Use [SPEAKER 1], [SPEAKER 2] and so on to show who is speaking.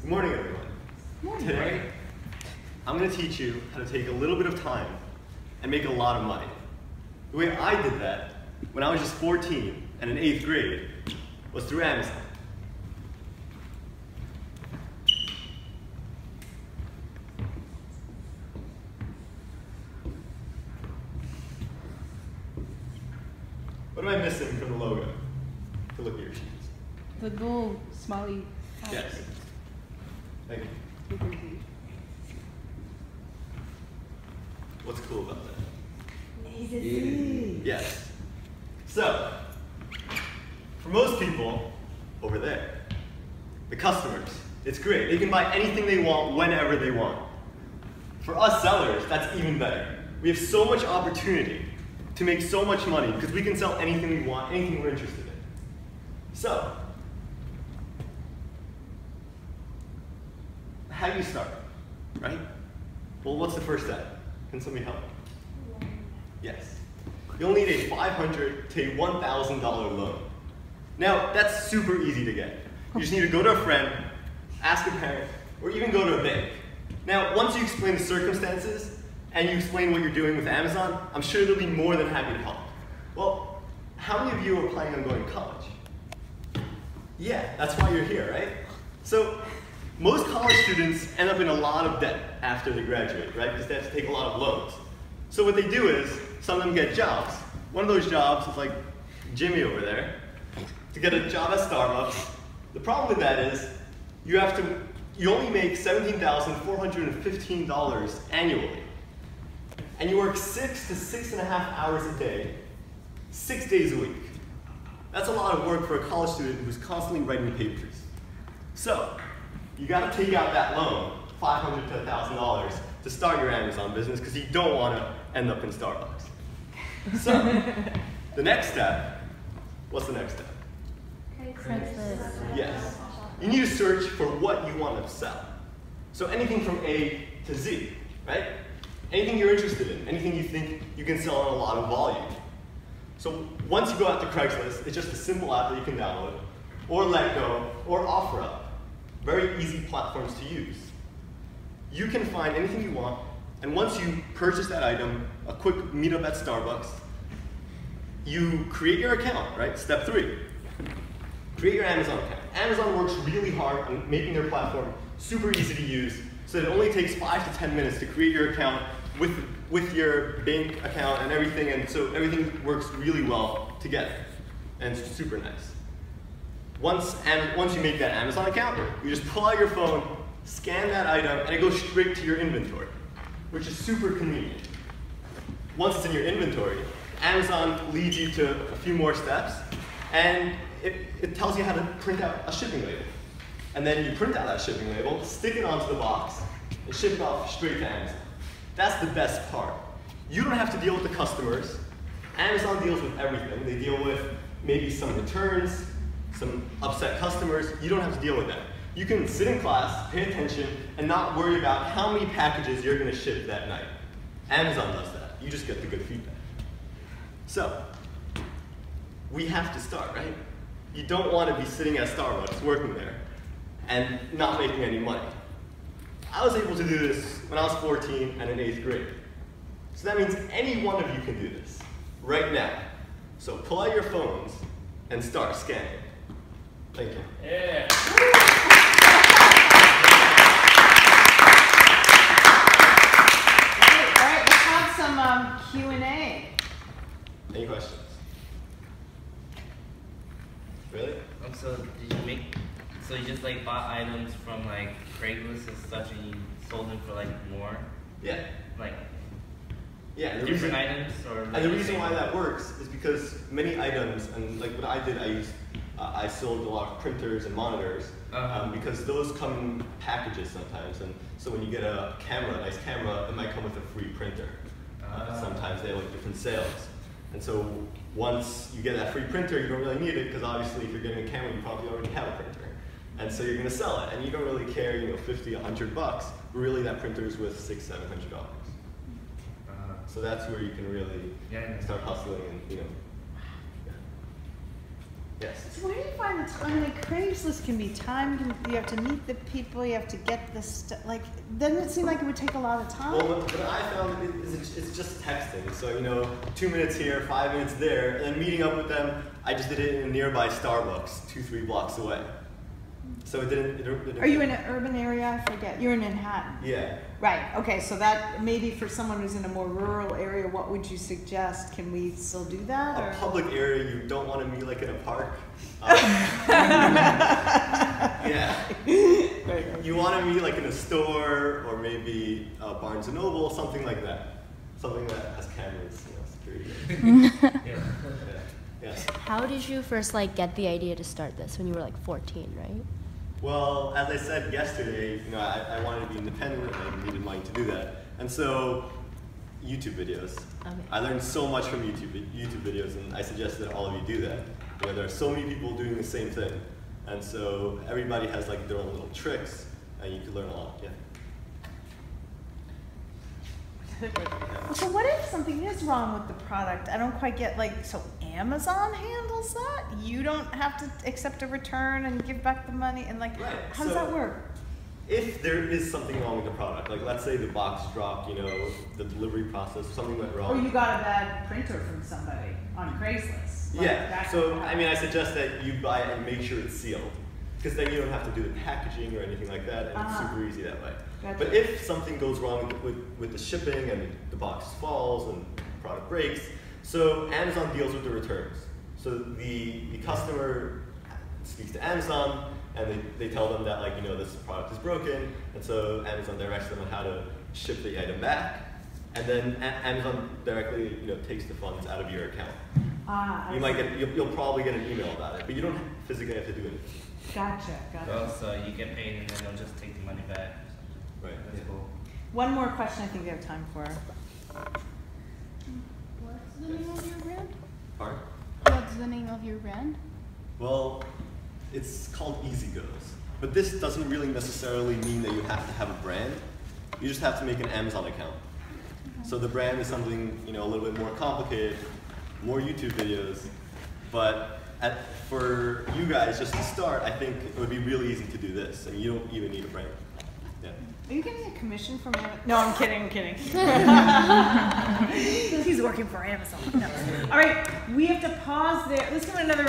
[SPEAKER 1] Good morning, everyone.
[SPEAKER 2] Good morning.
[SPEAKER 1] Today, I'm going to teach you how to take a little bit of time and make a lot of money. The way I did that when I was just 14 and in 8th grade was through Amazon. What am I missing from the logo to look at your sheets?
[SPEAKER 2] The little smiley.
[SPEAKER 1] Yes. Thank you. What's cool about that? Yes. So, for most people over there, the customers, it's great. They can buy anything they want whenever they want. For us sellers, that's even better. We have so much opportunity to make so much money because we can sell anything we want, anything we're interested in. So, how do you start, right? Well, what's the first step? Can somebody help? Yes. You'll need a $500 to a $1,000 loan. Now, that's super easy to get. You just need to go to a friend, ask a parent, or even go to a bank. Now, once you explain the circumstances, and you explain what you're doing with Amazon, I'm sure they'll be more than happy to help. Well, how many of you are planning on going to college? Yeah, that's why you're here, right? So, most college students end up in a lot of debt after they graduate, right? Because they have to take a lot of loans. So what they do is, some of them get jobs. One of those jobs is like Jimmy over there, to get a job at Starbucks. The problem with that is, you only make $17,415 annually. And you work 6 to 6.5 hours a day, 6 days a week. That's a lot of work for a college student who's constantly writing papers. So, you gotta take out that loan, $500 to $1,000, to start your Amazon business because you don't wanna end up in Starbucks. So, the next step, what's the next step?
[SPEAKER 2] Craigslist.
[SPEAKER 1] Yes. You need to search for what you want to sell. So anything from A to Z, right? Anything you're interested in, anything you think you can sell in a lot of volume. So once you go out to Craigslist, it's just a simple app that you can download, or Letgo, or OfferUp. Very easy platforms to use. You can find anything you want, and once you purchase that item, a quick meetup at Starbucks, you create your account, right? Step 3. Create your Amazon account. Amazon works really hard on making their platform super easy to use, so that it only takes 5 to 10 minutes to create your account with your bank account and everything, and so everything works really well together, and it's super nice. Once you make that Amazon account, you just pull out your phone, scan that item, and it goes straight to your inventory, which is super convenient. Once it's in your inventory, Amazon leads you to a few more steps, and it tells you how to print out a shipping label. And then you print out that shipping label, stick it onto the box, and ship it off straight to Amazon. That's the best part. You don't have to deal with the customers. Amazon deals with everything. They deal with maybe some returns, some upset customers. You don't have to deal with that. You can sit in class, pay attention, and not worry about how many packages you're going to ship that night. Amazon does that. You just get the good feedback. So, we have to start, right? You don't want to be sitting at Starbucks working there and not making any money. I was able to do this when I was 14 and in 8th grade. So that means any one of you can do this right now. So pull out your phones and start scanning. Thank you.
[SPEAKER 3] Yeah.
[SPEAKER 2] All right, let's have some Q&A.
[SPEAKER 1] Any questions? Really?
[SPEAKER 3] So you just like bought items from like Craigslist and such, and you sold them for like more?
[SPEAKER 1] Yeah.
[SPEAKER 3] Like
[SPEAKER 1] different
[SPEAKER 3] items, or like
[SPEAKER 1] and the reason why that works is because many items, and like what I did, I sold a lot of printers and monitors, because those come in packages sometimes, and so when you get a nice camera, it might come with a free printer. Sometimes they have like different sales. And so once you get that free printer, you don't really need it, because obviously if you're getting a camera, you probably already have a printer. And so you're going to sell it, and you don't really care, $50, $100, but really that printer is worth $600, $700. So that's where you can really start hustling, and Yes.
[SPEAKER 2] So where do you find the time? Like Craigslist can be time. You have to meet the people. You have to get the stuff. Like, doesn't it seem like it would take a lot of time?
[SPEAKER 1] Well, what I found is it's just texting. So, 2 minutes here, 5 minutes there, and then meeting up with them. I just did it in a nearby Starbucks, 2-3 blocks away. So it didn't.
[SPEAKER 2] Are you in an urban area? I forget. You're in Manhattan.
[SPEAKER 1] Yeah.
[SPEAKER 2] Right. Okay. So that maybe for someone who's in a more rural area, what would you suggest? Can we still do that?
[SPEAKER 1] A
[SPEAKER 2] or?
[SPEAKER 1] public area you don't want to meet like in a park. Yeah.
[SPEAKER 2] Right.
[SPEAKER 1] You want to meet like in a store or maybe Barnes and Noble, something like that. Something that has cameras, security.
[SPEAKER 3] Yeah.
[SPEAKER 1] Yes.
[SPEAKER 4] How did you first get the idea to start this when you were 14, right?
[SPEAKER 1] Well, as I said yesterday, I wanted to be independent and I needed money to do that. And so, YouTube videos.
[SPEAKER 4] Okay.
[SPEAKER 1] I learned so much from YouTube videos, and I suggest that all of you do that. There are so many people doing the same thing. And so, everybody has their own little tricks, and you can learn a lot. Yeah.
[SPEAKER 2] So what if something is wrong with the product? I don't quite get so Amazon handles that? You don't have to accept a return and give back the money and
[SPEAKER 1] Right.
[SPEAKER 2] How does that work?
[SPEAKER 1] If there is something wrong with the product, let's say the box dropped, the delivery process, something went wrong.
[SPEAKER 2] Or you got a bad printer from somebody on Craigslist.
[SPEAKER 1] Yeah, so I suggest that you buy it and make sure it's sealed. Because then you don't have to do the packaging or anything like that, and it's super easy that way.
[SPEAKER 2] Gotcha.
[SPEAKER 1] But if something goes wrong with the shipping and the box falls and the product breaks, so Amazon deals with the returns. So the customer speaks to Amazon and they tell them that this product is broken, and so Amazon directs them on how to ship the item back, and then Amazon directly takes the funds out of your account. You'll probably get an email about it, but you don't physically have to do anything.
[SPEAKER 2] Gotcha.
[SPEAKER 3] Well, so you get paid and then they'll just take the money back.
[SPEAKER 1] Right.
[SPEAKER 3] That's cool.
[SPEAKER 2] One more question I think we have time for.
[SPEAKER 5] What's the name of your brand?
[SPEAKER 1] Pardon?
[SPEAKER 5] What's the name of your brand?
[SPEAKER 1] Well, it's called Easy Goes. But this doesn't really necessarily mean that you have to have a brand. You just have to make an Amazon account. So the brand is something a little bit more complicated, more YouTube videos. But for you guys, just to start, I think it would be really easy to do this. I mean, you don't even need a brand. Yeah.
[SPEAKER 2] Are you getting a commission from Amazon? No, I'm kidding. He's working for Amazon. No. All right, we have to pause there. Let's give it another